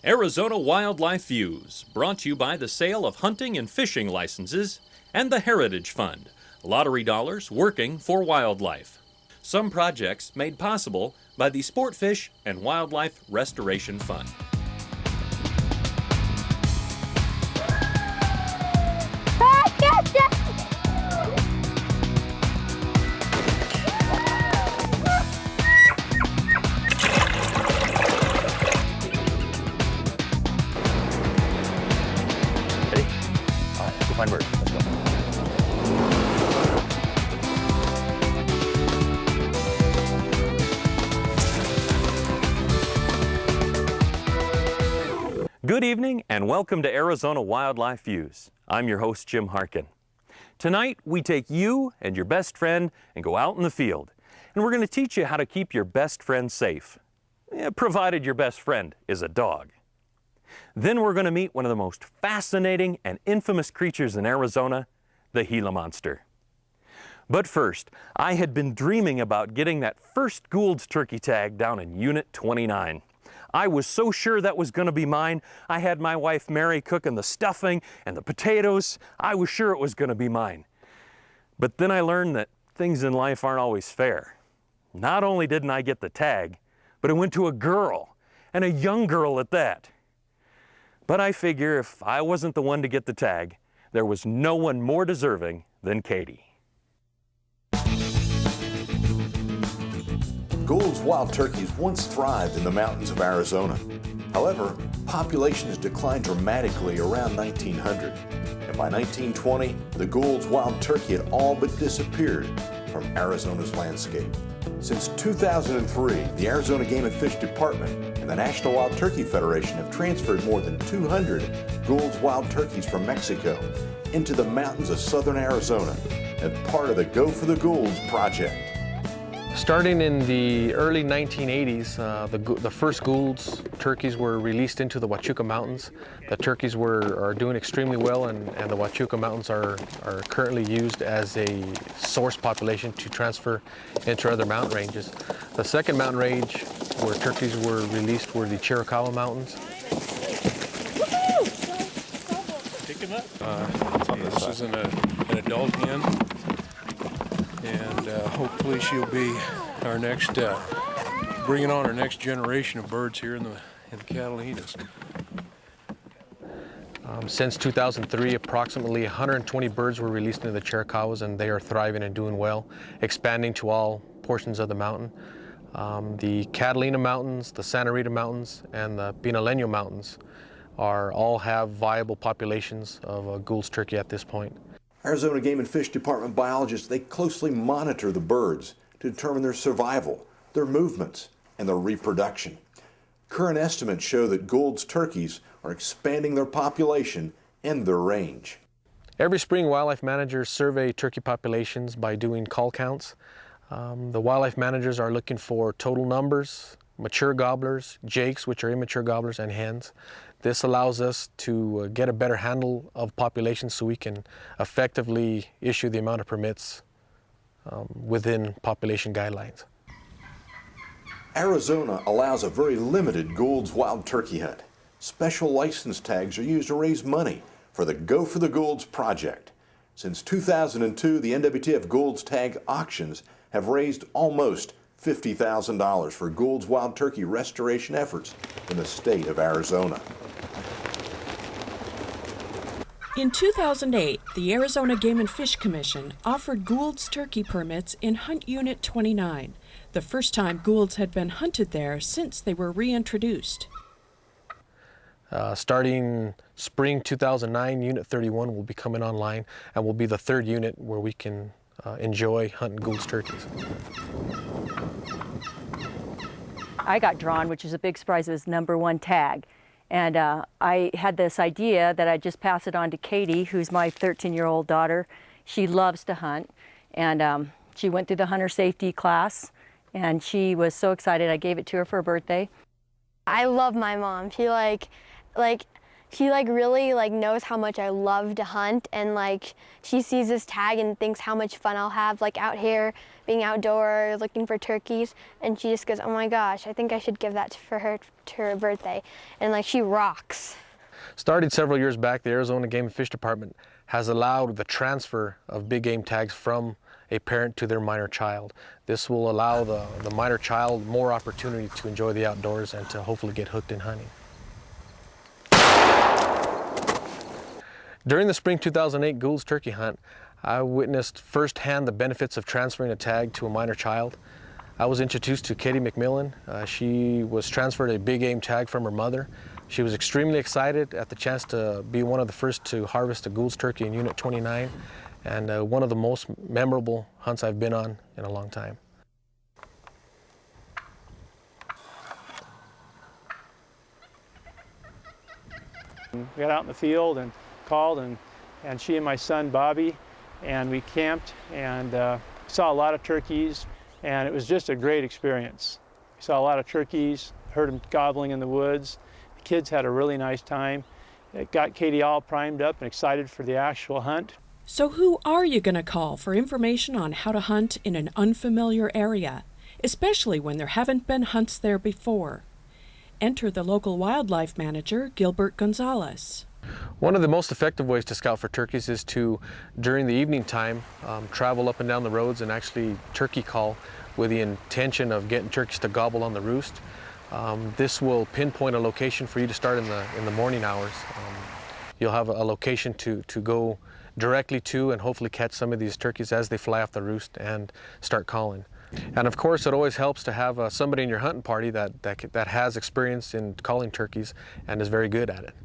Arizona Wildlife Views, brought to you by the sale of hunting and fishing licenses and the Heritage Fund, lottery dollars working for wildlife. Some projects made possible by the Sportfish and Wildlife Restoration Fund. Find birds. Let's go. Good evening and welcome to Arizona Wildlife Views. I'm your host, Jim Harken. Tonight, we take you and your best friend and go out in the field. And we're going to teach you how to keep your best friend safe, provided your best friend is a dog. Then we're going to meet one of the most fascinating and infamous creatures in Arizona, the Gila monster. But first, I had been dreaming about getting that first Gould's turkey tag down in Unit 29. I was so sure that was going to be mine. I had my wife Mary cooking the stuffing and the potatoes. I was sure it was going to be mine. But then I learned that things in life aren't always fair. Not only didn't I get the tag, but it went to a girl, and a young girl at that. But I figure if I wasn't the one to get the tag, there was no one more deserving than Katie. Gould's wild turkeys once thrived in the mountains of Arizona. However, population has declined dramatically around 1900. And by 1920, the Gould's wild turkey had all but disappeared from Arizona's landscape. Since 2003, the Arizona Game and Fish Department and the National Wild Turkey Federation have transferred more than 200 Gould's wild turkeys from Mexico into the mountains of southern Arizona as part of the Go for the Goulds project. Starting in the early 1980s, the first Gould's turkeys were released into the Huachuca Mountains. The turkeys are doing extremely well, and the Huachuca Mountains are currently used as a source population to transfer into other mountain ranges. The second mountain range where turkeys were released were the Chiricahua Mountains. Pick him up. This is an adult hen. And hopefully she'll be our next, bringing on our next generation of birds here in the Catalinas. Since 2003, approximately 120 birds were released into the Chiricahuas, and they are thriving and doing well, expanding to all portions of the mountain. The Catalina Mountains, the Santa Rita Mountains, and the Pinaleño Mountains all have viable populations of Gould's turkey at this point. Arizona Game and Fish Department biologists, they closely monitor the birds to determine their survival, their movements, and their reproduction. Current estimates show that Gould's turkeys are expanding their population and their range. Every spring, wildlife managers survey turkey populations by doing call counts. The wildlife managers are looking for total numbers, mature gobblers, jakes, which are immature gobblers, and hens. This allows us to get a better handle of populations so we can effectively issue the amount of permits within population guidelines. Arizona allows a very limited Gould's wild turkey hunt. Special license tags are used to raise money for the Go for the Goulds project. Since 2002, the NWTF Gould's tag auctions have raised almost $50,000 for Gould's wild turkey restoration efforts in the state of Arizona. In 2008, the Arizona Game and Fish Commission offered Gould's turkey permits in Hunt Unit 29, the first time Gould's had been hunted there since they were reintroduced. Starting spring 2009, Unit 31 will be coming online and will be the third unit where we can enjoy hunting Gould's turkeys. I got drawn, which is a big surprise. It was #1 tag. And I had this idea that I'd just pass it on to Katie, who's my 13-year-old daughter. She loves to hunt, and she went through the hunter safety class, and she was so excited. I gave it to her for her birthday. I love my mom. She She like really like knows how much I love to hunt, and like she sees this tag and thinks how much fun I'll have like out here being outdoor looking for turkeys, and she just goes, oh my gosh, I think I should give that for her to her birthday, and like she rocks. Started several years back, the Arizona Game and Fish Department has allowed the transfer of big game tags from a parent to their minor child. This will allow the minor child more opportunity to enjoy the outdoors and to hopefully get hooked in hunting. During the spring 2008 Gould's turkey hunt, I witnessed firsthand the benefits of transferring a tag to a minor child. I was introduced to Katie McMillan. She was transferred a big game tag from her mother. She was extremely excited at the chance to be one of the first to harvest a Gould's turkey in Unit 29, and one of the most memorable hunts I've been on in a long time. We got out in the field and called, and she and my son Bobby, and we camped and saw a lot of turkeys, and it was just a great experience. We saw a lot of turkeys, heard them gobbling in the woods. The kids had a really nice time. It got Katie all primed up and excited for the actual hunt. So who are you going to call for information on how to hunt in an unfamiliar area, especially when there haven't been hunts there before? Enter the local wildlife manager, Gilbert Gonzalez. One of the most effective ways to scout for turkeys is to, during the evening time, travel up and down the roads and actually turkey call with the intention of getting turkeys to gobble on the roost. This will pinpoint a location for you to start in the morning hours. You'll have a location to go directly to and hopefully catch some of these turkeys as they fly off the roost and start calling. And of course, it always helps to have somebody in your hunting party that has experience in calling turkeys and is very good at it.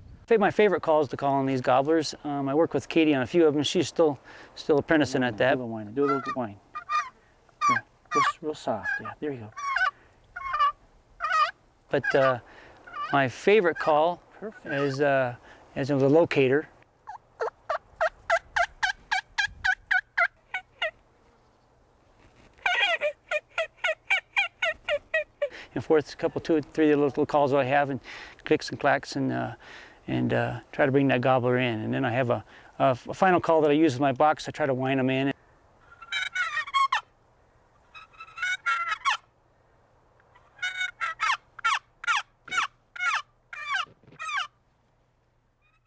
My favorite call is to call on these gobblers. I work with Katie on a few of them. She's still apprenticing at that. Do a little whine. Do a little whine. Yeah, real soft. Yeah, there you go. But my favorite call is a locator. And fourth, a couple, 2 or 3 little calls I have, and clicks and clacks, and try to bring that gobbler in. And then I have a final call that I use with my box. I try to whine them in.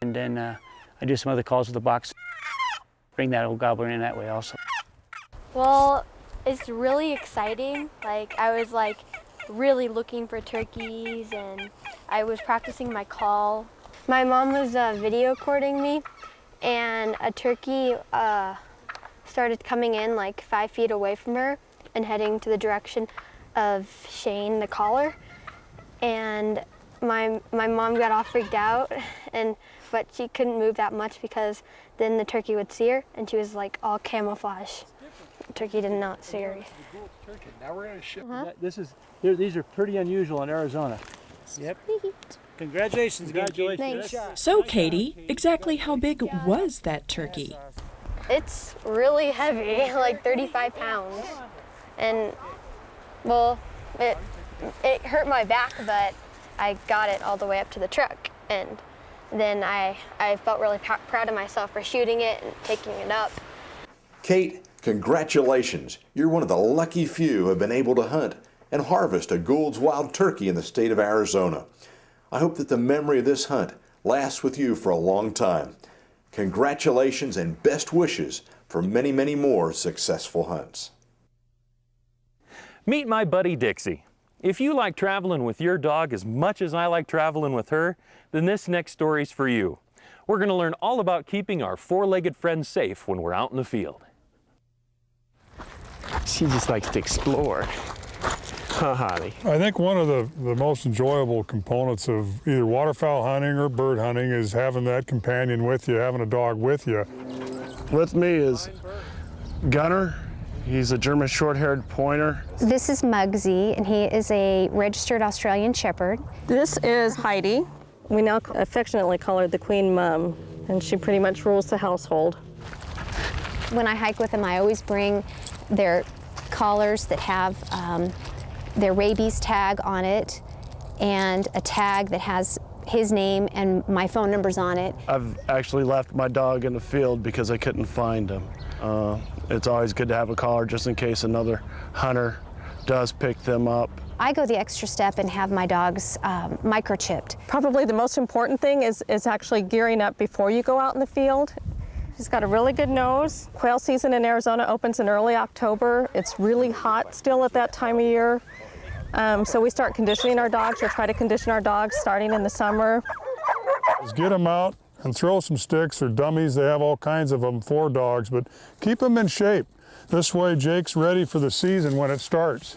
And then I do some other calls with the box. Bring that old gobbler in that way also. Well, it's really exciting. Like I was like really looking for turkeys, and I was practicing my call. My mom was video recording me, and a turkey started coming in like 5 feet away from her and heading to the direction of Shane, the caller. And my mom got all freaked out, but she couldn't move that much because then the turkey would see her, and she was like all camouflage. The turkey did not see her. Now we're going to ship. These are pretty unusual in Arizona. Yep. Congratulations. Thanks. So, Katie, exactly how big was that turkey? It's really heavy, like 35 pounds. And, well, it hurt my back, but I got it all the way up to the truck. And then I felt really proud of myself for shooting it and taking it up. Kate, congratulations. You're one of the lucky few who have been able to hunt and harvest a Gould's wild turkey in the state of Arizona. I hope that the memory of this hunt lasts with you for a long time. Congratulations and best wishes for many, many more successful hunts. Meet my buddy Dixie. If you like traveling with your dog as much as I like traveling with her, then this next story's for you. We're going to learn all about keeping our four-legged friends safe when we're out in the field. She just likes to explore. Huh, Holly? I think one of the most enjoyable components of either waterfowl hunting or bird hunting is having that companion with you, having a dog with you. With me is Gunner. He's a German short-haired pointer. This is Muggsy, and he is a registered Australian Shepherd. This is Heidi. We now affectionately call her the Queen Mum, and she pretty much rules the household. When I hike with them, I always bring their collars that have their rabies tag on it, and a tag that has his name and my phone number's on it. I've actually left my dog in the field because I couldn't find him. It's always good to have a collar just in case another hunter does pick them up. I go the extra step and have my dogs microchipped. Probably the most important thing is actually gearing up before you go out in the field. He's got a really good nose. Quail season in Arizona opens in early October. It's really hot still at that time of year. So we start conditioning our dogs, or try to condition our dogs starting in the summer. Just get them out and throw some sticks or dummies. They have all kinds of them for dogs, but keep them in shape. This way Jake's ready for the season when it starts.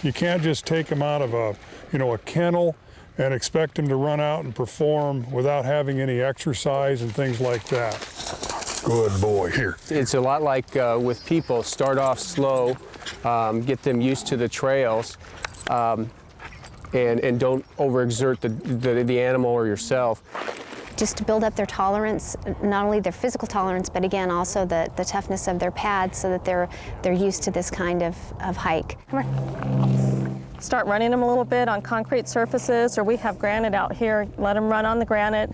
You can't just take him out of a kennel and expect him to run out and perform without having any exercise and things like that. Good boy, here. It's a lot like with people. Start off slow, get them used to the trails, and don't overexert the animal or yourself. Just to build up their tolerance, not only their physical tolerance, but again also the toughness of their pads, so that they're used to this kind of hike. Come on. Start running them a little bit on concrete surfaces, or we have granite out here. Let them run on the granite.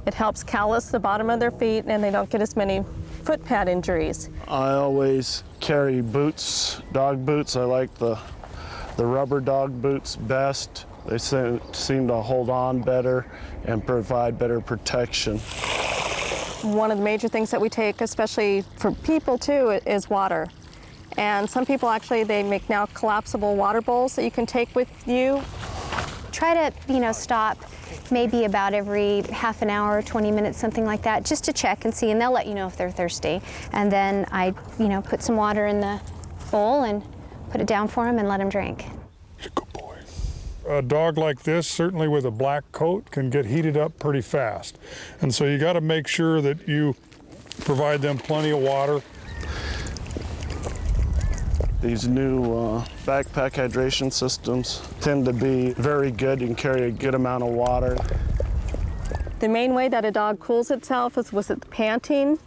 It helps callus the bottom of their feet, and they don't get as many foot pad injuries. I always carry boots, dog boots. I like the rubber dog boots best. They seem to hold on better and provide better protection. One of the major things that we take, especially for people too, is water. And some people actually, they make now collapsible water bowls that you can take with you. Try to, stop maybe about every half an hour, 20 minutes, something like that, just to check and see, and they'll let you know if they're thirsty. And then I, put some water in the bowl and put it down for them and let them drink. Good boy. A dog like this, certainly with a black coat, can get heated up pretty fast. And so you got to make sure that you provide them plenty of water. These new backpack hydration systems tend to be very good. You can carry a good amount of water. The main way that a dog cools itself is with panting.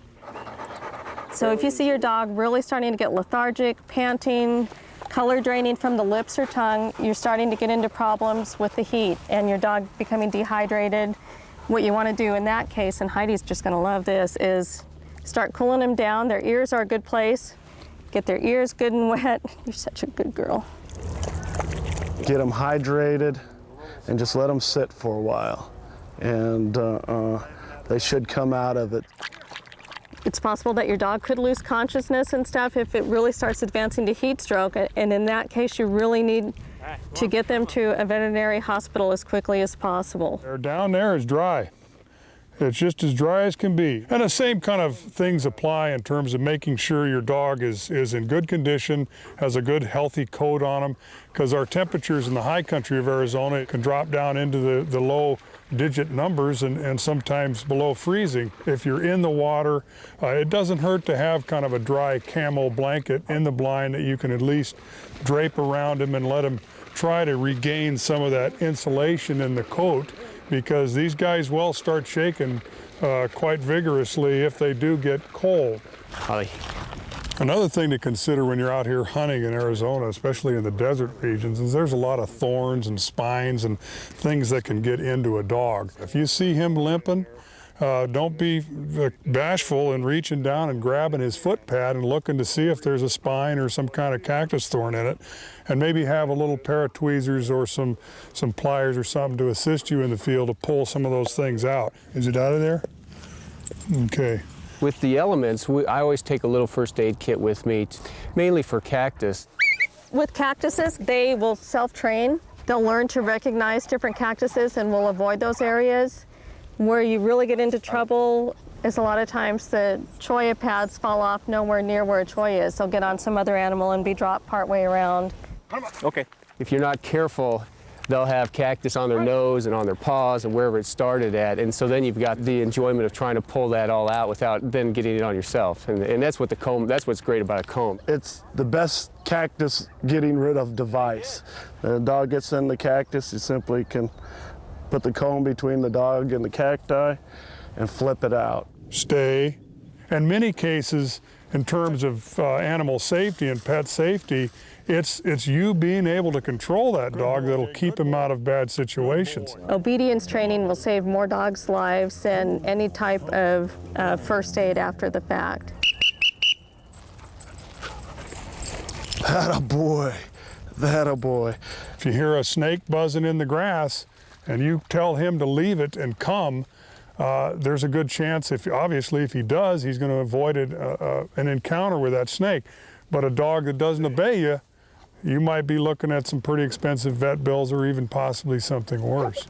So if you see your dog really starting to get lethargic, panting, color draining from the lips or tongue, you're starting to get into problems with the heat and your dog becoming dehydrated. What you want to do in that case, and Heidi's just going to love this, is start cooling them down. Their ears are a good place. Get their ears good and wet. You're such a good girl. Get them hydrated and just let them sit for a while. And they should come out of it. It's possible that your dog could lose consciousness and stuff if it really starts advancing to heat stroke. And in that case, you really need to get them to a veterinary hospital as quickly as possible. Down there is dry. It's just as dry as can be. And the same kind of things apply in terms of making sure your dog is in good condition, has a good healthy coat on them, because our temperatures in the high country of Arizona can drop down into the low digit numbers and sometimes below freezing. If you're in the water, it doesn't hurt to have kind of a dry camo blanket in the blind that you can at least drape around him and let him try to regain some of that insulation in the coat, because these guys will start shaking quite vigorously if they do get cold. Holly. Another thing to consider when you're out here hunting in Arizona, especially in the desert regions, is there's a lot of thorns and spines and things that can get into a dog. If you see him limping, don't be bashful in reaching down and grabbing his foot pad and looking to see if there's a spine or some kind of cactus thorn in it, and maybe have a little pair of tweezers or some pliers or something to assist you in the field to pull some of those things out. Is it out of there? Okay. With the elements, I always take a little first aid kit with me, mainly for cactus. With cactuses, they will self-train. They'll learn to recognize different cactuses and will avoid those areas. Where you really get into trouble is a lot of times the cholla pads fall off nowhere near where a cholla is. They'll get on some other animal and be dropped partway around. Okay. If you're not careful, they'll have cactus on their nose and on their paws and wherever it started at. And so then you've got the enjoyment of trying to pull that all out without then getting it on yourself. And that's what the comb, that's what's great about a comb. It's the best cactus getting rid of device. The dog gets in the cactus, you simply can put the comb between the dog and the cacti and flip it out. Stay. In many cases, in terms of animal safety and pet safety, It's you being able to control that dog that'll keep him out of bad situations. Obedience training will save more dogs' lives than any type of first aid after the fact. Attaboy, attaboy. If you hear a snake buzzing in the grass and you tell him to leave it and come, there's a good chance, obviously if he does, he's going to avoid an encounter with that snake. But a dog that doesn't obey you, you might be looking at some pretty expensive vet bills or even possibly something worse.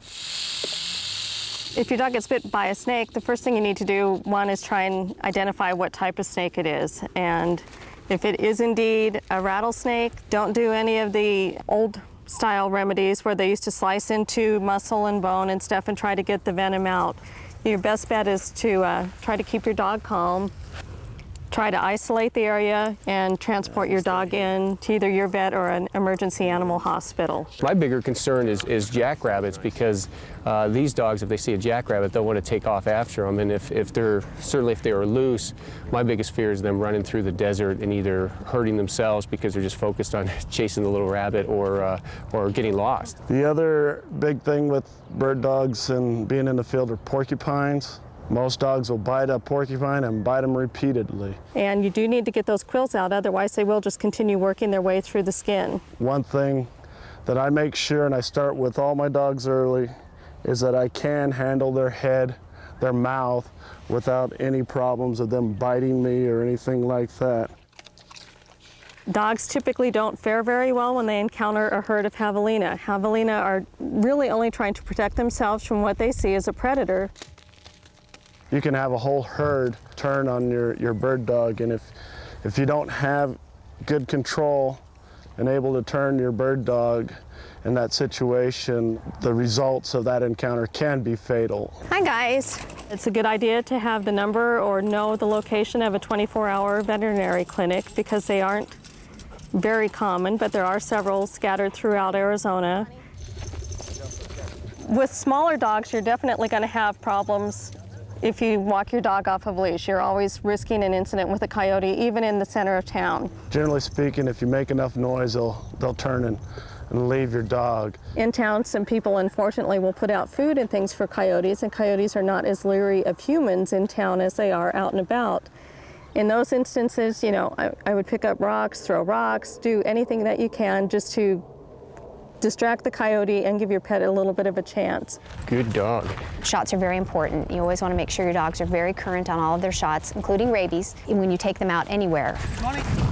If your dog gets bit by a snake, the first thing you need to do, one, is try and identify what type of snake it is. And if it is indeed a rattlesnake, don't do any of the old style remedies where they used to slice into muscle and bone and stuff and try to get the venom out. Your best bet is to try to keep your dog calm, try to isolate the area, and transport your dog in to either your vet or an emergency animal hospital. My bigger concern is jackrabbits, because these dogs, if they see a jackrabbit, they'll want to take off after them. And if they are loose, my biggest fear is them running through the desert and either hurting themselves because they're just focused on chasing the little rabbit, or getting lost. The other big thing with bird dogs and being in the field are porcupines. Most dogs will bite a porcupine and bite them repeatedly. And you do need to get those quills out, otherwise they will just continue working their way through the skin. One thing that I make sure, and I start with all my dogs early, is that I can handle their head, their mouth, without any problems of them biting me or anything like that. Dogs typically don't fare very well when they encounter a herd of javelina. Javelina are really only trying to protect themselves from what they see as a predator. You can have a whole herd turn on your bird dog, and if you don't have good control and able to turn your bird dog in that situation, the results of that encounter can be fatal. Hi guys. It's a good idea to have the number or know the location of a 24-hour veterinary clinic, because they aren't very common, but there are several scattered throughout Arizona. With smaller dogs, you're definitely going to have problems. If you walk your dog off of leash, you're always risking an incident with a coyote, even in the center of town. Generally speaking, if you make enough noise, they'll turn and leave your dog. In town, some people unfortunately will put out food and things for coyotes, and coyotes are not as leery of humans in town as they are out and about. In those instances, you know, I would pick up rocks, throw rocks, do anything that you can just to distract the coyote and give your pet a little bit of a chance. Good dog. Shots are very important. You always want to make sure your dogs are very current on all of their shots, including rabies, when you take them out anywhere.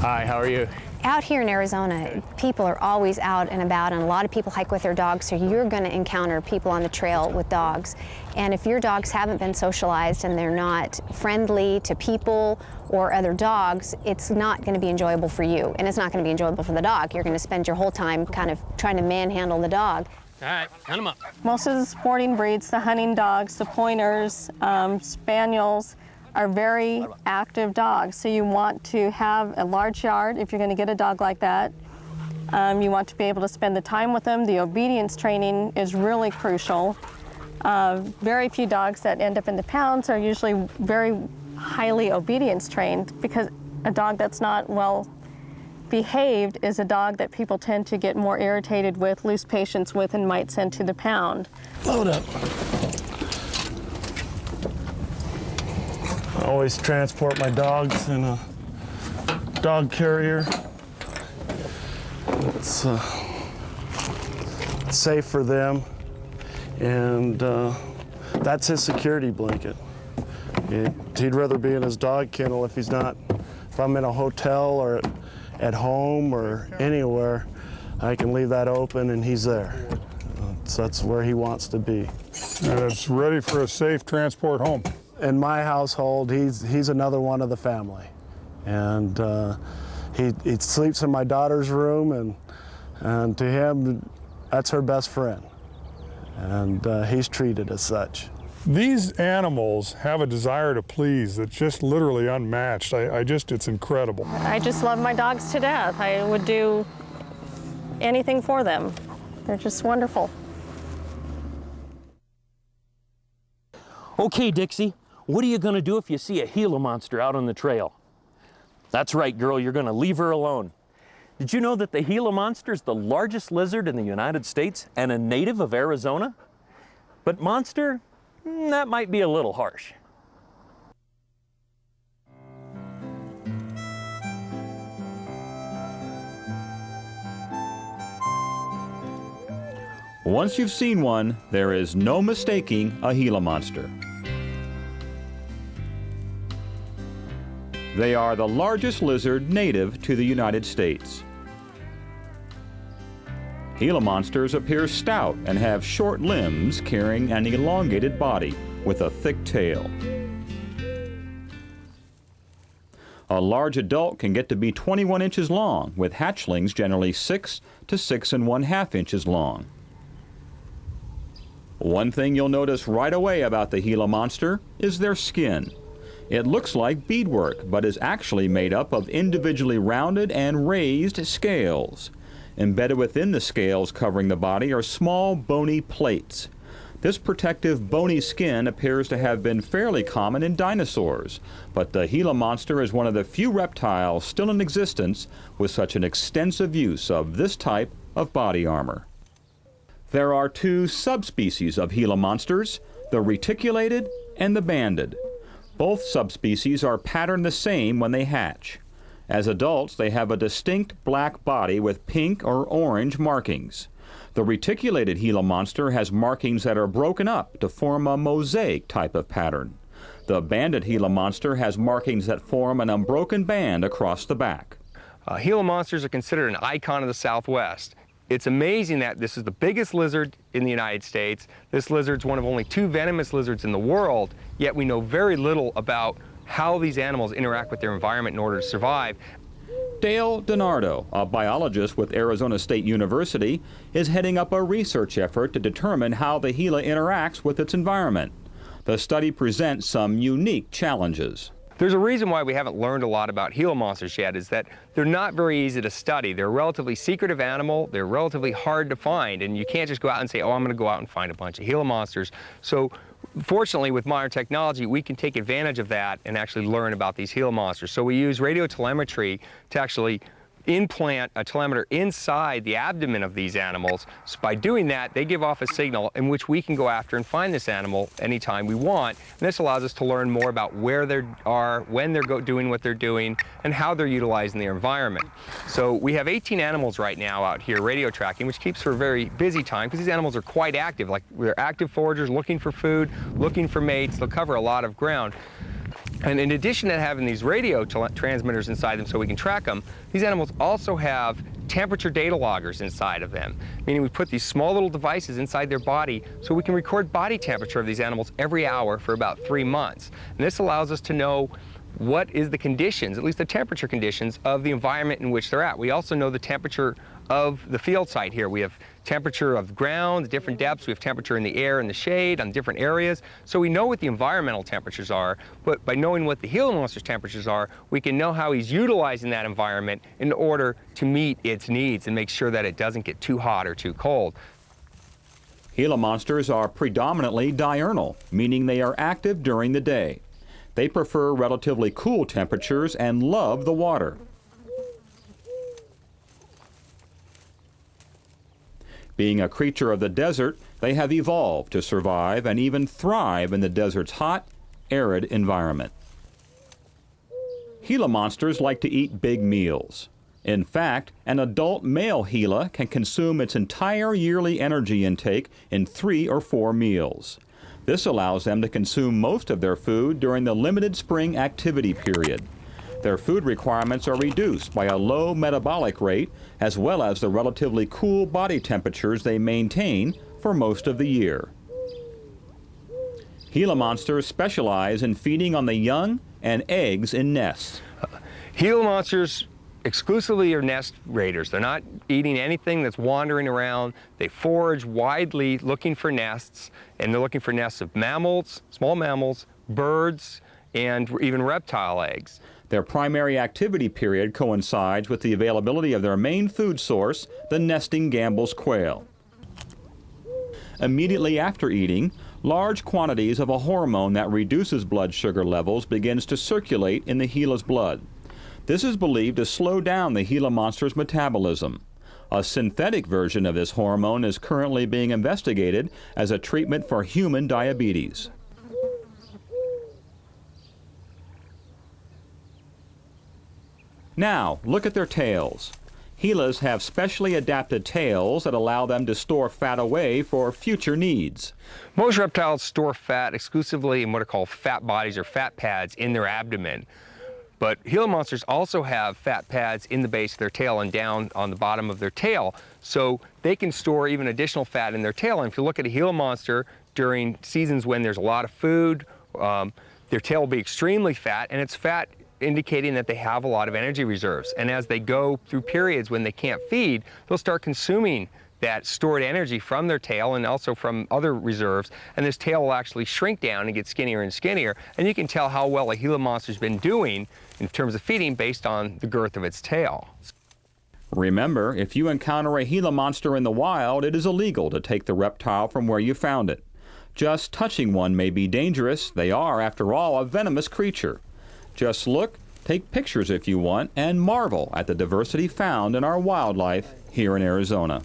Hi, how are you? Out here in Arizona, people are always out and about, and a lot of people hike with their dogs, so you're going to encounter people on the trail with dogs. And if your dogs haven't been socialized and they're not friendly to people or other dogs, it's not going to be enjoyable for you, and it's not going to be enjoyable for the dog. You're going to spend your whole time kind of trying to manhandle the dog. All right, hunt them up. Most of the sporting breeds, the hunting dogs, the pointers, spaniels, are very active dogs. So you want to have a large yard if you're going to get a dog like that. You want to be able to spend the time with them. The obedience training is really crucial. Very few dogs that end up in the pounds are usually very highly obedience trained, because a dog that's not well behaved is a dog that people tend to get more irritated with, lose patience with, and might send to the pound. Load up. I always transport my dogs in a dog carrier. It's safe for them, and that's his security blanket. He'd rather be in his dog kennel if I'm in a hotel or at home or anywhere, I can leave that open and he's there. So that's where he wants to be. And it's ready for a safe transport home. In my household, he's another one of the family. And he sleeps in my daughter's room, and to him, that's her best friend. And he's treated as such. These animals have a desire to please that's just literally unmatched. It's incredible. I just love my dogs to death. I would do anything for them. They're just wonderful. Okay, Dixie, what are you going to do if you see a Gila monster out on the trail? That's right, girl, you're going to leave her alone. Did you know that the Gila monster is the largest lizard in the United States and a native of Arizona? But monster, that might be a little harsh. Once you've seen one, there is no mistaking a Gila monster. They are the largest lizard native to the United States. Gila monsters appear stout and have short limbs carrying an elongated body with a thick tail. A large adult can get to be 21 inches long, with hatchlings generally 6 to 6 1/2 inches long. One thing you'll notice right away about the Gila monster is their skin. It looks like beadwork, but is actually made up of individually rounded and raised scales. Embedded within the scales covering the body are small bony plates. This protective bony skin appears to have been fairly common in dinosaurs, but the Gila monster is one of the few reptiles still in existence with such an extensive use of this type of body armor. There are two subspecies of Gila monsters, the reticulated and the banded. Both subspecies are patterned the same when they hatch. As adults, they have a distinct black body with pink or orange markings. The reticulated Gila monster has markings that are broken up to form a mosaic type of pattern. The banded Gila monster has markings that form an unbroken band across the back. Gila monsters are considered an icon of the Southwest. It's amazing that this is the biggest lizard in the United States. This lizard's one of only 2 venomous lizards in the world, yet we know very little about how these animals interact with their environment in order to survive. Dale DiNardo, a biologist with Arizona State University, is heading up a research effort to determine how the Gila interacts with its environment. The study presents some unique challenges. There's a reason why we haven't learned a lot about Gila monsters yet, is that they're not very easy to study. They're a relatively secretive animal, they're relatively hard to find, and you can't just go out and say, oh, I'm going to go out and find a bunch of Gila monsters. So fortunately, with modern technology, we can take advantage of that and actually learn about these Gila monsters. So we use radio telemetry to actually implant a telemeter inside the abdomen of these animals. So by doing that, they give off a signal in which we can go after and find this animal anytime we want. And this allows us to learn more about where they are, when they're doing what they're doing, and how they're utilizing their environment. So we have 18 animals right now out here radio tracking, which keeps for a very busy time because these animals are quite active. Like, they're active foragers looking for food, looking for mates. They'll cover a lot of ground. And in addition to having these radio transmitters inside them so we can track them, these animals also have temperature data loggers inside of them, meaning we put these small little devices inside their body so we can record body temperature of these animals every hour for about 3 months. And this allows us to know what is the conditions, at least the temperature conditions, of the environment in which they're at. We also know the temperature of the field site here. We have temperature of ground, different depths. We have temperature in the air and the shade on different areas. So we know what the environmental temperatures are, but by knowing what the Gila monster's temperatures are, we can know how he's utilizing that environment in order to meet its needs and make sure that it doesn't get too hot or too cold. Gila monsters are predominantly diurnal, meaning they are active during the day. They prefer relatively cool temperatures and love the water. Being a creature of the desert, they have evolved to survive and even thrive in the desert's hot, arid environment. Gila monsters like to eat big meals. In fact, an adult male Gila can consume its entire yearly energy intake in 3 or 4 meals. This allows them to consume most of their food during the limited spring activity period. Their food requirements are reduced by a low metabolic rate as well as the relatively cool body temperatures they maintain for most of the year. Gila monsters specialize in feeding on the young and eggs in nests. Gila monsters exclusively are nest raiders. They're not eating anything that's wandering around. They forage widely looking for nests, and they're looking for nests of mammals, small mammals, birds, and even reptile eggs. Their primary activity period coincides with the availability of their main food source, the nesting Gambel's quail. Immediately after eating, large quantities of a hormone that reduces blood sugar levels begins to circulate in the Gila's blood. This is believed to slow down the Gila monster's metabolism. A synthetic version of this hormone is currently being investigated as a treatment for human diabetes. Now, look at their tails. Gilas have specially adapted tails that allow them to store fat away for future needs. Most reptiles store fat exclusively in what are called fat bodies or fat pads in their abdomen. But Gila monsters also have fat pads in the base of their tail and down on the bottom of their tail, so they can store even additional fat in their tail. And if you look at a Gila monster during seasons when there's a lot of food, their tail will be extremely fat, and it's fat indicating that they have a lot of energy reserves. And as they go through periods when they can't feed, they'll start consuming that stored energy from their tail and also from other reserves, and this tail will actually shrink down and get skinnier and skinnier, and you can tell how well a Gila monster's been doing in terms of feeding based on the girth of its tail. Remember, if you encounter a Gila monster in the wild, it is illegal to take the reptile from where you found it. Just touching one may be dangerous. They are, after all, a venomous creature. Just look, take pictures if you want, and marvel at the diversity found in our wildlife here in Arizona.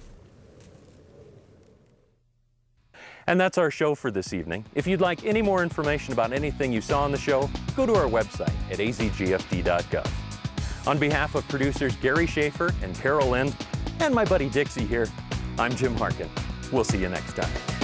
And that's our show for this evening. If you'd like any more information about anything you saw on the show, go to our website at azgfd.gov. On behalf of producers Gary Schaefer and Carol Lind, and my buddy Dixie here, I'm Jim Harken. We'll see you next time.